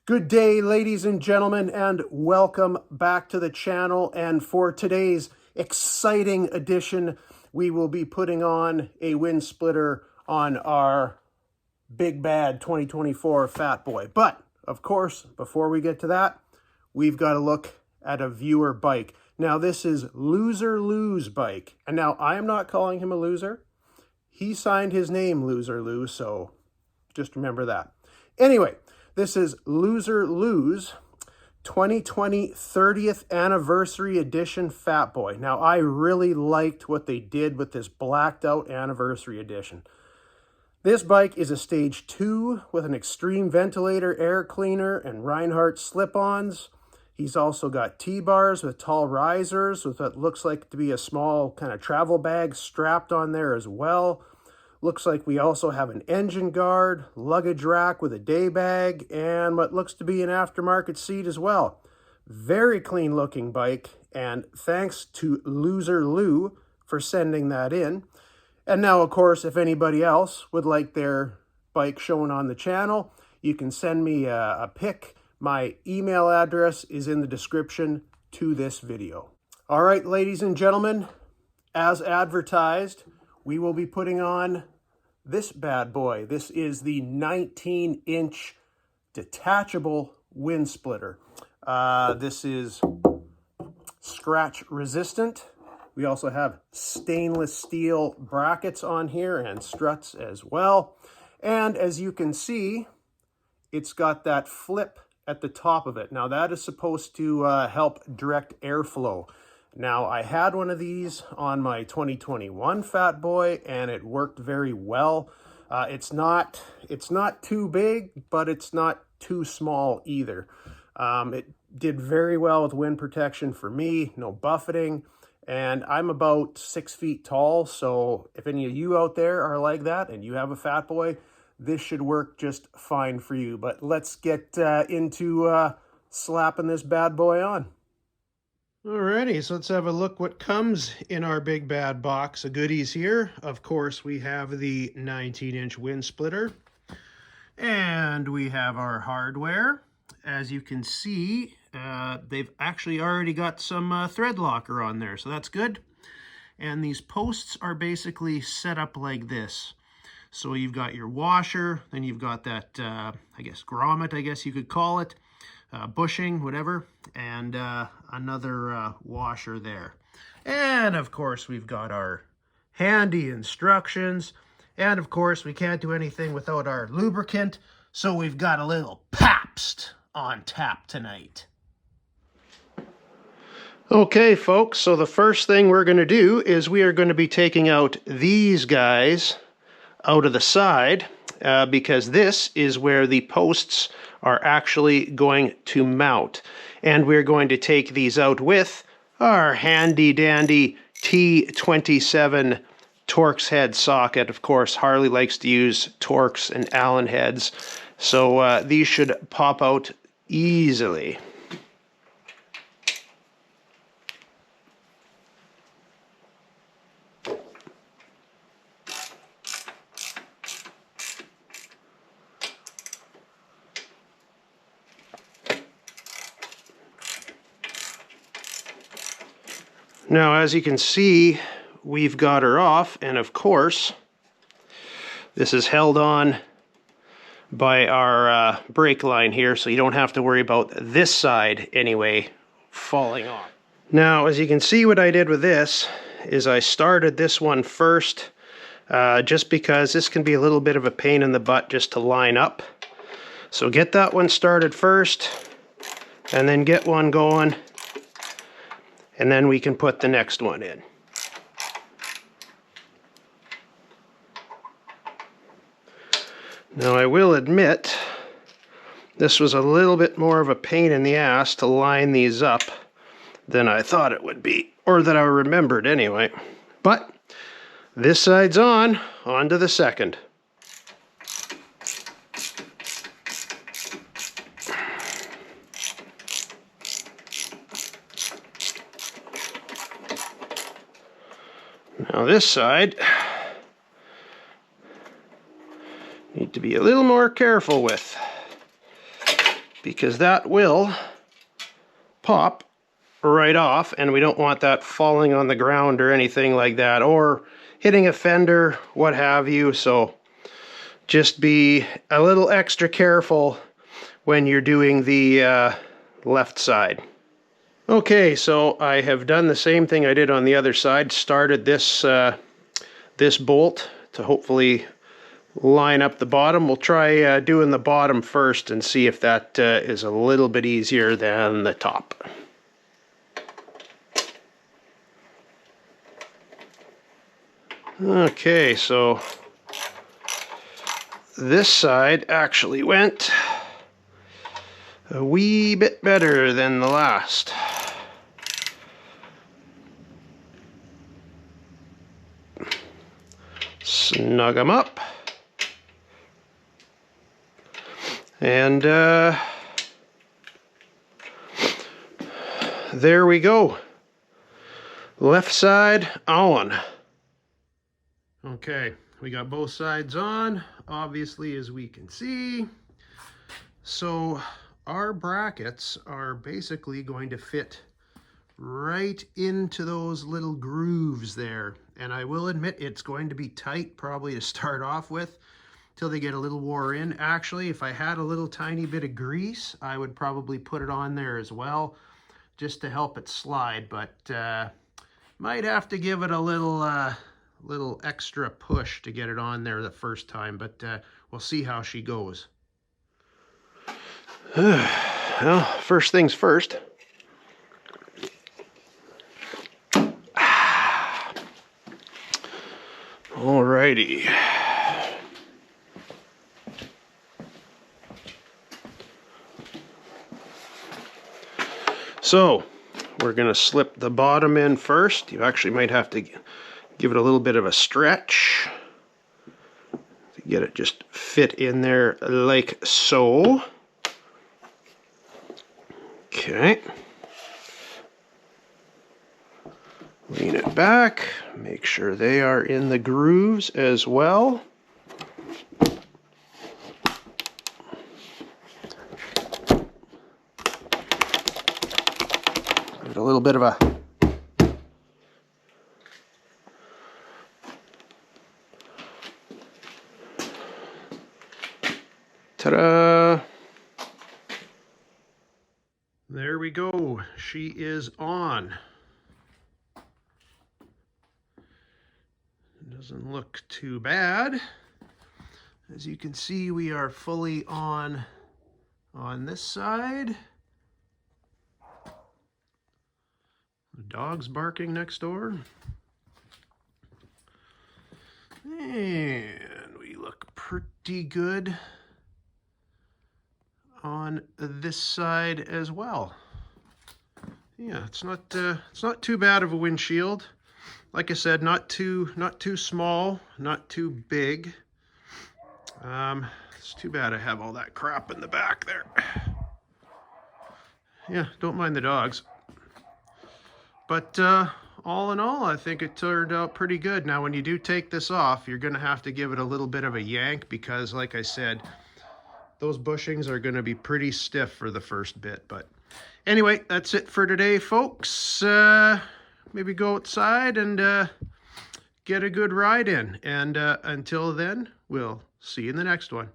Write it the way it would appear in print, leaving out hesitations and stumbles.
Good day, ladies and gentlemen, and welcome back to the channel. And for today's exciting edition, we will be putting on a Windsplitter on our Big Bad 2024 Fatboy. But, of course, before we get to that, we've got to look at a viewer bike. Now, this is Loser Lou's bike. And now, I am not calling him a loser. He signed his name Loser Lou, so just remember that. Anyway, this is Loser Lou's 2020 30th Anniversary Edition Fatboy. Now, I really liked what they did with this blacked out Anniversary Edition. This bike is a Stage 2 with an extreme ventilator, air cleaner, and Reinhardt slip-ons. He's also got T-bars with tall risers with what looks like to be a small kind of travel bag strapped on there as well. Looks like we also have an engine guard, luggage rack with a day bag, and what looks to be an aftermarket seat as well. Very clean looking bike, and thanks to Loser Lou for sending that in. And now, of course, if anybody else would like their bike shown on the channel, you can send me a pic. My email address is in the description to this video. All right, ladies and gentlemen, as advertised, we will be putting on this bad boy. This is the 19-inch detachable Windsplitter. This is scratch resistant. We also have stainless steel brackets on here and struts as well. And as you can see, it's got that flip at the top of it. Now that is supposed to help direct airflow. Now, I had one of these on my 2021 Fatboy, and it worked very well. It's not too big, but it's not too small either. It did very well with wind protection for me, no buffeting, and I'm about 6 feet tall, so if any of you out there are like that and you have a Fatboy, this should work just fine for you. But let's get into slapping this bad boy on. Alrighty, so let's have a look what comes in our big bad box of goodies here. Of course, we have the 19-inch Windsplitter, and we have our hardware. As you can see, they've actually already got some thread locker on there, so that's good. And these posts are basically set up like this. So you've got your washer, then you've got that, I guess, grommet, I guess you could call it. Bushing, whatever, and another washer there. And of course we've got our handy instructions, and of course we can't do anything without our lubricant, so we've got a little Pabst on tap tonight. Okay folks, so the first thing we're going to do is we are going to be taking out these guys out of the side, because this is where the posts are actually going to mount. And we're going to take these out with our handy dandy T27 Torx head socket. Of course, Harley likes to use Torx and Allen heads, so these should pop out easily. Now, as you can see, we've got her off, and of course, this is held on by our brake line here, so you don't have to worry about this side, anyway, falling off. Now, as you can see, what I did with this is I started this one first, just because this can be a little bit of a pain in the butt just to line up. So get that one started first, and then get one going, and then we can put the next one in. Now I will admit, this was a little bit more of a pain in the ass to line these up than I thought it would be, or that I remembered anyway. But this side's on to the second. Now this side, need to be a little more careful with, because that will pop right off, and we don't want that falling on the ground or anything like that, or hitting a fender, what have you. So just be a little extra careful when you're doing the left side. Okay, so I have done the same thing I did on the other side. Started this this bolt to hopefully line up the bottom. We'll try doing the bottom first and see if that is a little bit easier than the top. Okay, so this side actually went a wee bit better than the last. Snug them up. And there we go. Left side on. Okay, we got both sides on, obviously, as we can see. So our brackets are basically going to fit right into those little grooves there. And I will admit it's going to be tight probably to start off with till they get a little wore in. Actually, if I had a little tiny bit of grease, I would probably put it on there as well just to help it slide, but might have to give it a little extra push to get it on there the first time, but we'll see how she goes. Well, first things first. Alrighty. So we're going to slip the bottom in first. You actually might have to give it a little bit of a stretch to get it just fit in there like so. Okay. Lean it back, make sure they are in the grooves as well. Give it a little bit of a ta-da! There we go. She is on. Doesn't look too bad. As you can see, we are fully on this side. The dog's barking next door. And we look pretty good on this side as well. Yeah, it's not too bad of a windshield. Like I said, not too small, not too big. It's too bad I have all that crap in the back there. Yeah, don't mind the dogs. But all in all, I think it turned out pretty good. Now, when you do take this off, you're going to have to give it a little bit of a yank because, like I said, those bushings are going to be pretty stiff for the first bit. But anyway, that's it for today, folks. Maybe go outside and get a good ride in. And until then, we'll see you in the next one.